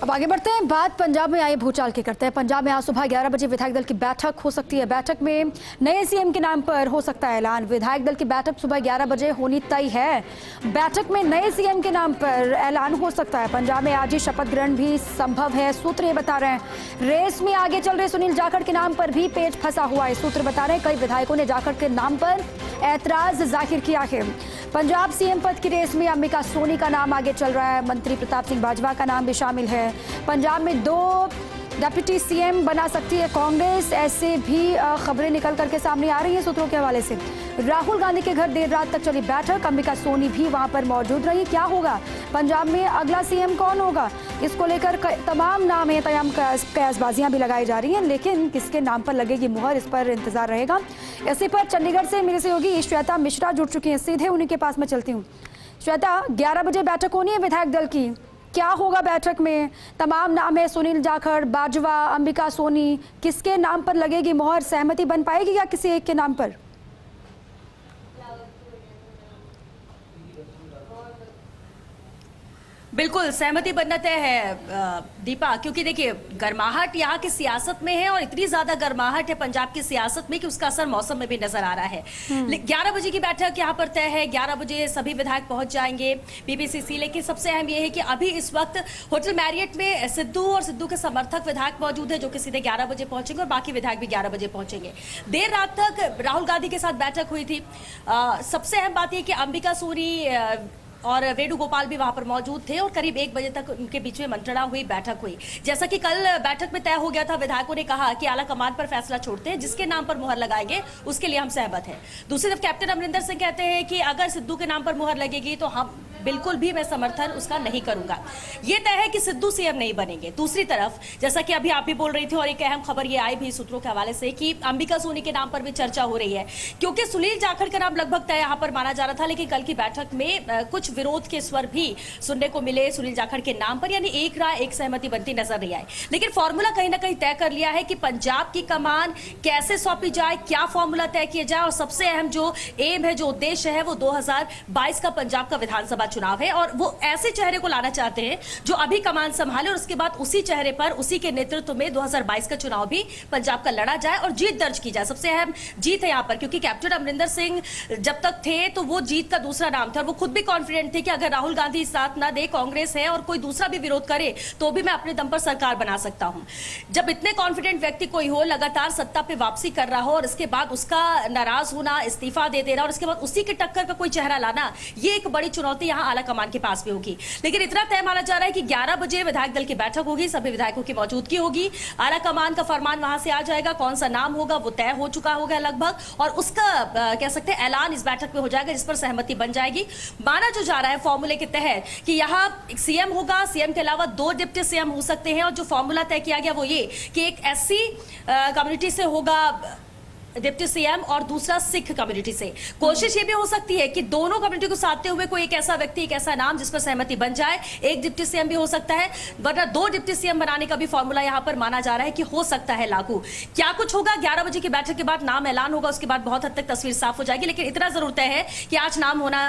अब आगे बढ़ते हैं, बात पंजाब में आए भूचाल की करते हैं। पंजाब में आज सुबह 11 बजे विधायक दल की बैठक हो सकती है। बैठक में नए सीएम के नाम पर हो सकता है ऐलान। विधायक दल की बैठक सुबह 11 बजे होनी तय है। बैठक में नए सीएम के नाम पर ऐलान हो सकता है। पंजाब में आज ही शपथ ग्रहण भी संभव है, सूत्र ये बता रहे हैं। रेस में आगे चल रहे सुनील जाखड़ के नाम पर भी पेच फंसा हुआ है। सूत्र बता रहे हैं कई विधायकों ने जाखड़ के नाम पर ऐतराज जाहिर किया है। पंजाब सीएम पद की रेस में अंबिका सोनी का नाम आगे चल रहा है। मंत्री प्रताप सिंह बाजवा का नाम भी शामिल है। पंजाब में 2 डिप्टी सीएम बना सकती है कांग्रेस, ऐसे भी खबरें निकल करके सामने आ रही हैं सूत्रों के हवाले से। राहुल गांधी के घर देर रात तक चली बैठक, अंबिका सोनी भी वहां पर मौजूद रही। क्या होगा पंजाब में, अगला सीएम कौन होगा, इसको लेकर तमाम नाम है, तमाम कयासबाजियां भी लगाई जा रही हैं, लेकिन किसके नाम पर लगेगी मुहर, इस पर इंतजार रहेगा। इसी पर चंडीगढ़ से मेरे सहयोगी श्वेता मिश्रा जुड़ चुकी हैं, सीधे उन्हीं के पास मैं चलती हूँ। श्वेता, 11 बजे बैठक होनी है विधायक दल की, क्या होगा बैठक में? तमाम नाम है, सुनील जाखड़, बाजवा, अंबिका सोनी, किसके नाम पर लगेगी मुहर? सहमति बन पाएगी या किसी एक के नाम पर? बिल्कुल सहमति बनना तय है दीपा, क्योंकि देखिए गर्माहट यहाँ की सियासत में है और इतनी ज्यादा गर्माहट है पंजाब की सियासत में कि उसका असर मौसम में भी नजर आ रहा है। 11 बजे की बैठक यहाँ पर तय है, 11 बजे सभी विधायक पहुंच जाएंगे पीपीसीसी। लेकिन सबसे अहम यह है कि अभी इस वक्त होटल मैरियट में सिद्धू और सिद्धू के समर्थक विधायक मौजूद है, जो कि सीधे 11 बजे पहुंचेंगे और बाकी विधायक भी 11 बजे पहुंचेंगे। देर रात तक राहुल गांधी के साथ बैठक हुई थी। सबसे अहम बात यह कि अंबिका सोनी और वेणुगोपाल भी वहां पर मौजूद थे और करीब 1 बजे तक उनके बीच में मंत्रणा हुई, बैठक हुई। जैसा कि कल बैठक में तय हो गया था, विधायकों ने कहा कि आला कमान पर फैसला छोड़ते हैं, जिसके नाम पर मुहर लगाएंगे उसके लिए हम सहमत हैं। दूसरी तरफ कैप्टन अमरिंदर सिंह कहते हैं कि अगर सिद्धू के नाम पर मुहर लगेगी तो हम बिल्कुल भी मैं समर्थन उसका नहीं करूंगा। यह तय है कि सिद्धू सीएम नहीं बनेंगे। दूसरी तरफ जैसा कि अभी आप भी बोल रही थी और एक अहम खबर ये आई भी सूत्रों के हवाले से कि अंबिका सोनी के नाम पर भी चर्चा हो रही है, क्योंकि सुनील जाखड़ का नाम लगभग तय यहां पर माना जा रहा था। लेकिन कल की बैठक में कुछ विरोध के स्वर भी सुनने को मिले सुनील जाखड़ के नाम पर, यानी एक राय एक सहमति बनती नजर नहीं आई। लेकिन फॉर्मूला कहीं ना कहीं तय कर लिया है कि पंजाब की कमान कैसे सौंपी जाए, क्या फॉर्मूला तय किया जाए। और सबसे अहम जो एम है, जो उद्देश्य है, वो 2022 का पंजाब का विधानसभा चुनाव है और वो ऐसे चेहरे को लाना चाहते हैं जो अभी कमान संभाले और उसके बाद उसी चेहरे पर, उसी के नेतृत्व में 2022 का चुनाव भी पंजाब का लड़ा जाए और जीत दर्ज की जाए। सबसे अहम जीत है यहां पर, क्योंकि कैप्टन अमरिंदर सिंह जब तक थे तो वो जीत का दूसरा नाम था। वो खुद भी कॉन्फिडेंट थे कि अगर राहुल गांधी साथ ना दे, कांग्रेस है और कोई दूसरा भी विरोध करे तो भी मैं अपने दम पर सरकार बना सकता हूं। जब इतने कॉन्फिडेंट व्यक्ति कोई हो, लगातार सत्ता पे वापसी कर रहा हो और इसके बाद उसका नाराज होना, इस्तीफा दे देना और उसके बाद उसी के टक्कर का कोई चेहरा लाना, ये एक बड़ी चुनौती यहां आला कमान के पास भी होगी। लेकिन इतना तय माना जा रहा है कि 11 बजे विधायक दल की बैठक होगी, सभी विधायकों की मौजूदगी होगी, आला कमान का फरमान वहां से आ जाएगा, कौन सा नाम होगा वो तय हो चुका होगा लगभग, और उसका कह सकते हैं ऐलान इस बैठक में हो जाएगा, जिस पर सहमति बन जाएगी। माना जो जा रहा है फॉर्मूले के तहत कि यहाँ सीएम होगा, सीएम के अलावा 2 डिप्टी सीएम हो सकते हैं और जो फॉर्मूला तय किया गया वो ये कि एक एससी कम्युनिटी से होगा डिप्टी सीएम और दूसरा सिख कम्युनिटी से। कोशिश ये भी हो सकती है कि दोनों कम्युनिटी को साधते हुए कोई एक ऐसा व्यक्ति, एक ऐसा नाम जिस पर सहमति बन जाए, एक डिप्टी सीएम भी हो सकता है, वरना 2 डिप्टी सीएम बनाने का भी फॉर्मूला यहां पर माना जा रहा है कि हो सकता है लागू। क्या कुछ होगा 11 बजे की बैठक के बाद, नाम ऐलान होगा, उसके बाद बहुत हद तक तस्वीर साफ हो जाएगी। लेकिन इतना जरूर तय है कि आज नाम होना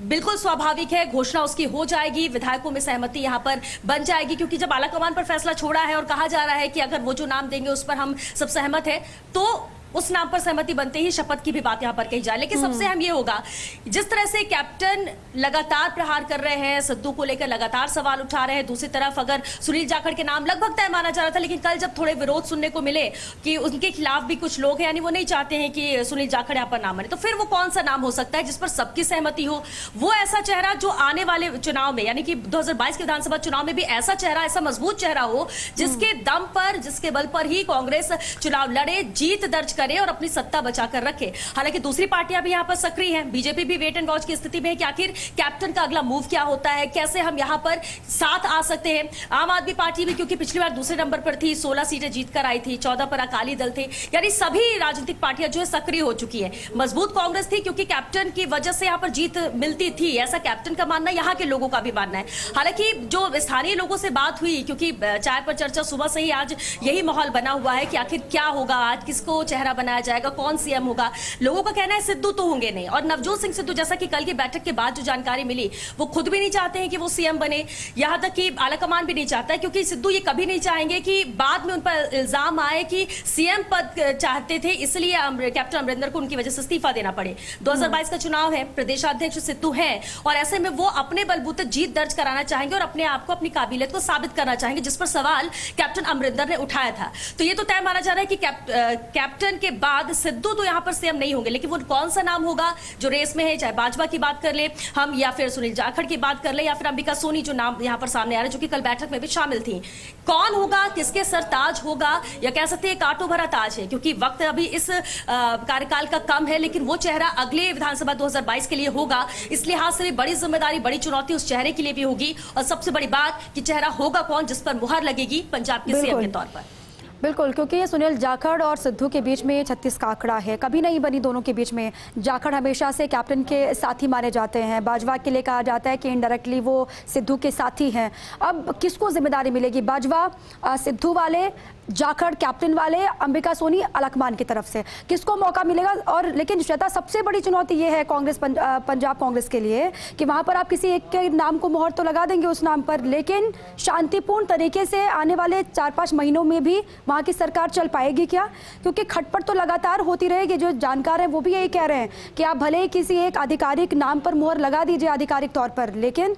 बिल्कुल स्वाभाविक है, घोषणा उसकी हो जाएगी, विधायकों में सहमति यहां पर बन जाएगी, क्योंकि जब आला कमान पर फैसला छोड़ा है और कहा जा रहा है कि अगर वो जो नाम देंगे उस पर हम सब सहमत है, तो उस नाम पर सहमति बनते ही शपथ की भी बात यहां पर कही जाए। लेकिन सबसे अहम ये होगा, जिस तरह से कैप्टन लगातार प्रहार कर रहे हैं, सिद्धू को लेकर लगातार सवाल उठा रहे हैं, दूसरी तरफ अगर सुनील जाखड़ के नाम लगभग तय माना जा रहा था, लेकिन कल जब थोड़े विरोध सुनने को मिले कि उनके खिलाफ भी कुछ लोग हैं, यानी वो नहीं चाहते हैं कि सुनील जाखड़ यहां पर नाम बने, तो फिर वो कौन सा नाम हो सकता है जिस पर सबकी सहमति हो? वो ऐसा चेहरा जो आने वाले चुनाव में, यानी कि 2022 के विधानसभा चुनाव में भी ऐसा चेहरा, ऐसा मजबूत चेहरा हो जिसके दम पर, जिसके बल पर ही कांग्रेस चुनाव लड़े, जीत दर्ज करे और अपनी सत्ता बचाकर रखे। हालांकि दूसरी पार्टियां भी यहां पर सक्रिय हैं, बीजेपी भी वेट एंड वॉच की स्थिति में है कि आखिर कैप्टन का अगला मूव क्या होता है, कैसे हम यहां पर साथ आ सकते हैं। आम आदमी पार्टी भी, क्योंकि पिछली बार दूसरे नंबर पर थी, 16 सीटें जीतकर आई थी, 14 पर अकाली दल थे, यानी सभी राजनीतिक पार्टियां जो है सक्रिय हो चुकी है। मजबूत कांग्रेस थी क्योंकि कैप्टन की वजह से यहां पर जीत मिलती थी, ऐसा कैप्टन का मानना है, यहां के लोगों का भी मानना है। हालांकि जो स्थानीय लोगों से बात हुई, क्योंकि चाय पर चर्चा सुबह से ही आज यही माहौल बना हुआ है कि आखिर क्या होगा, आज किसको चेहरा चेहरा बनाया जाएगा, कौन सीएम होगा। लोगों का कहना है सिद्धू तो होंगे नहीं, और नवजोत सिंह सिद्धू, जैसा कि कल की बैठक के बाद जो जानकारी मिली, वो खुद भी नहीं चाहते हैं कि वो सीएम बने, यहां तक कि आलाकमान भी नहीं चाहता है, क्योंकि सिद्धू ये कभी नहीं चाहेंगे कि बाद में उन पर इल्जाम आए कि सीएम पद चाहते थे, इसलिए कैप्टन अमरिंदर को उनकी वजह से इस्तीफा देना पड़े। 2022 का चुनाव है, प्रदेशाध्यक्ष सिद्धू हैं, और ऐसे में वो अपने बलबूते जीत दर्ज कराना चाहेंगे और अपने आप को, अपनी काबिलियत को साबित करना चाहेंगे, जिस पर सवाल कैप्टन अमरिंदर ने उठाया था। तो ये तो तय माना जा रहा है कि कैप्टन के बाद सिद्धू तो यहां पर सीएम नहीं होंगे, लेकिन वो कौन सा नाम होगा जो रेस में है, चाहे भाजपा की बात कर ले हम, या फिर सुनील जाखड़ की बात कर ले, या फिर अंबिका सोनी जो नाम यहां पर सामने आ रहे, जो कि कल बैठक में भी शामिल थी। कौन होगा, किसके सर ताज होगा, या कह सकते हैं कांटों भरा ताज है, क्योंकि वक्त अभी इस कार्यकाल का कम है, लेकिन वो चेहरा अगले विधानसभा 2022 के लिए होगा। इस लिहाज से भी बड़ी जिम्मेदारी, बड़ी चुनौती उस चेहरे के लिए भी होगी, और सबसे बड़ी बात कि चेहरा होगा कौन जिस पर मुहर लगेगी पंजाब के सीएम के तौर पर। बिल्कुल, क्योंकि ये सुनील जाखड़ और सिद्धू के बीच में 36 का आंकड़ा है, कभी नहीं बनी दोनों के बीच में। जाखड़ हमेशा से कैप्टन के साथी माने जाते हैं, बाजवा के लिए कहा जाता है कि इनडायरेक्टली वो सिद्धू के साथी हैं। अब किसको जिम्मेदारी मिलेगी, बाजवा सिद्धू वाले, जाखड़ कैप्टन वाले, अंबिका सोनी अलकमान की तरफ से, किसको मौका मिलेगा? और लेकिन श्वेता, सबसे बड़ी चुनौती ये है कांग्रेस, पंजाब कांग्रेस के लिए, कि वहां पर आप किसी एक के नाम को मोहर तो लगा देंगे उस नाम पर, लेकिन शांतिपूर्ण तरीके से आने वाले 4-5 महीनों में भी वहां की सरकार चल पाएगी क्या? क्योंकि खटपट तो लगातार होती रहेगी। जो जानकार हैं वो भी यही कह रहे हैं कि आप भले ही किसी एक आधिकारिक नाम पर मोहर लगा दीजिए आधिकारिक तौर पर, लेकिन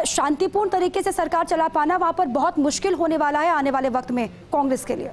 शांतिपूर्ण तरीके से सरकार चला पाना वहां पर बहुत मुश्किल होने वाला है आने वाले वक्त में कांग्रेस के लिए।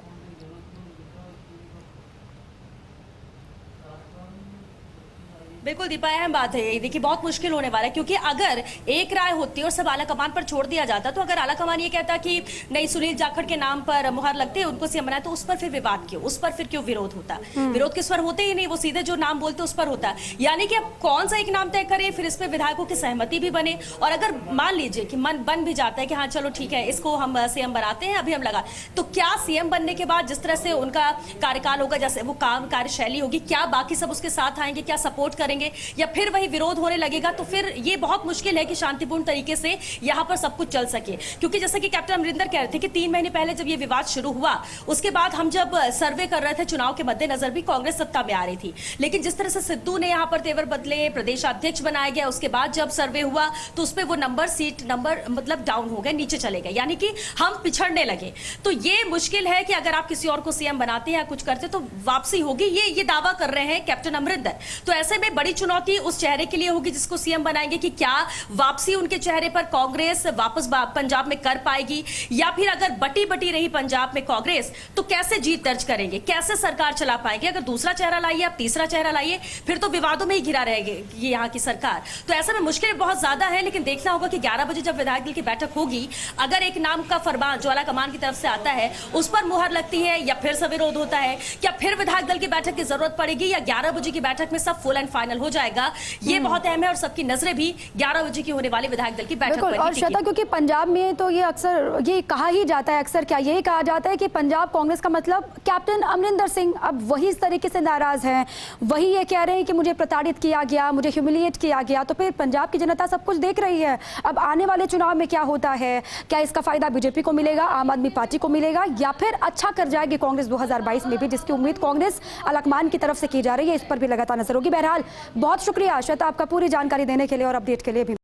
बिल्कुल दीपा, अहम बात है ये। देखिए बहुत मुश्किल होने वाला है, क्योंकि अगर एक राय होती और सब आला कमान पर छोड़ दिया जाता, तो अगर आला कमान ये कहता कि नहीं सुनील जाखड़ के नाम पर मुहर लगते हैं, उनको सीएम बनाए, तो उस पर फिर विवाद क्यों, उस पर फिर क्यों विरोध होता? विरोध किस पर होते ही नहीं, वो सीधे जो नाम बोलते उस पर होता है। यानी कि अब कौन सा एक नाम तय करें, फिर इसमें विधायकों की सहमति भी बने, और अगर मान लीजिए कि मन बन भी जाता है कि हाँ चलो ठीक है इसको हम सीएम बनाते हैं, अभी हम लगा, तो क्या सीएम बनने के बाद जिस तरह से उनका कार्यकाल होगा, जैसे वो काम कार्यशैली होगी, क्या बाकी सब उसके साथ आएंगे, क्या सपोर्ट करेंगे, या फिर वही विरोध होने लगेगा? तो फिर ये बहुत मुश्किल है कि शांतिपूर्ण तरीके से यहां पर सब कुछ चल सके, क्योंकि जैसा कि कैप्टन अमरिंदर कह रहे थे कि 3 महीने पहले जब ये विवाद शुरू हुआ, उसके बाद हम जब सर्वे कर रहे थे चुनाव के मद्देनजर भी कांग्रेस सत्ता में आ रही थी, लेकिन जिस तरह से सिद्धू ने यहां पर तेवर बदले, प्रदेशाध्यक्ष बनाया गया, उसके बाद जब सर्वे हुआ तो उसमें वो सीट नंबर मतलब डाउन हो गए, नीचे चले गए, यानी कि हम पिछड़ने लगे। तो ये मुश्किल है कि अगर आप किसी और को सीएम बनाते हैं या कुछ करते तो वापसी होगी, ये दावा कर रहे हैं कैप्टन अमरिंदर। तो ऐसे में बड़ी चुनौती उस चेहरे के लिए होगी जिसको सीएम बनाएंगे, कि क्या वापसी उनके चेहरे पर कांग्रेस वापस पंजाब में कर पाएगी, या फिर अगर बटी रही पंजाब में कांग्रेस तो कैसे जीत दर्ज करेंगे, कैसे सरकार चला पाएंगे? अगर दूसरा चेहरा लाइए, आप तीसरा चेहरा लाइए, फिर तो विवादों में ही घिरा रहेगी ये यहाँ की सरकार। तो ऐसे में मुश्किलें बहुत ज्यादा है, लेकिन देखना होगा कि 11 बजे जब विधायक दल की बैठक होगी, अगर एक नाम का फरमान जो आला कमान की तरफ से आता है उस पर मुहर लगती है, या फिर से विरोध होता है, क्या फिर विधायक दल की बैठक की जरूरत पड़ेगी, या 11 बजे की बैठक में सब फुल एंड फाइनल हो जाएगा? ये बहुत अहम है, और सबकी नजरें भी 11 बजे की होने वाली विधायक दल की बैठक पर। और श्वेता, क्योंकि पंजाब में तो ये अक्सर ये कहा ही जाता है, अक्सर क्या यही कहा जाता है कि पंजाब कांग्रेस का मतलब कैप्टन अमरिंदर सिंह। अब वही इस तरीके से नाराज हैं, वही ये कह रहे हैं कि मुझे प्रताड़ित किया गया, मुझे ह्यूमिलिएट किया गया, तो फिर पंजाब की जनता सब कुछ देख रही है। अब आने वाले चुनाव में क्या होता है, क्या इसका फायदा बीजेपी को मिलेगा, आम आदमी पार्टी को मिलेगा, या फिर अच्छा कर जाएगी कांग्रेस 2022 में भी, जिसकी उम्मीद कांग्रेस अलकमान की तरफ से की जा रही है, इस पर भी लगातार नजर होगी। बहरहाल बहुत शुक्रिया श्वेता आपका पूरी जानकारी देने के लिए और अपडेट के लिए भी।